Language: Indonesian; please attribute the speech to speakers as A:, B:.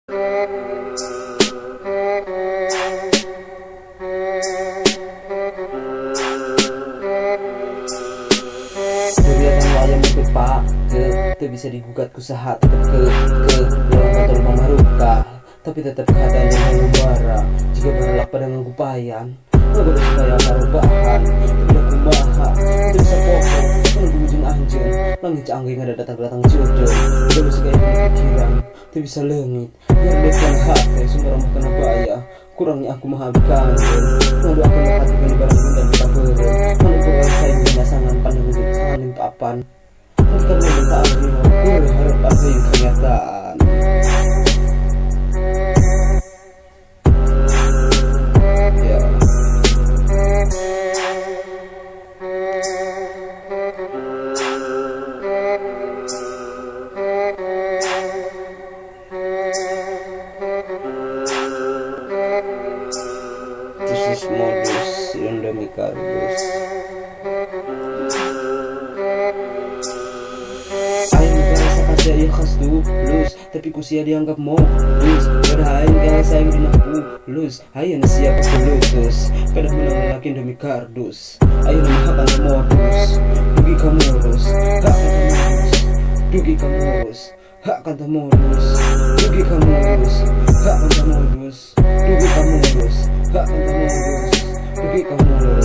A: Kelihatan wayang mimpi pak ke bisa digugat ku sahat tetep ke dalam botol mamaruka tapi tetap keadaannya mengembara jika berlak pada nggupayan ngobrol supaya karubahan tapi aku maha tidak bisa pokok menunggu ujung anjing langit canggih ada datang jodoh tidak bisa kayak pikiran tidak bisa lengit biar dekan hati semua orang kena baya kurangnya aku menghabiskan lalu aku mengatakan barang dan kita beri menunggu rasa ini pasangan pandang untuk tangan limpapan mereka meminta aku berharap ada yang kenyataan. This is modus Indomicardus. Aing merasakan saya khas tulus, tapi ku sia dianggap modus. Pada aing kaya sayang dinapulus, ayo siap kelutus. Pada menang laki Indomicardus. Ayo mahakan modus, dugi kamu urus, hak kata modus, dugi kamu urus, hak kata modus, dugi kamu urus, hak kata modus, dugi kamu urus, hak kata modus, dugi kamu urus.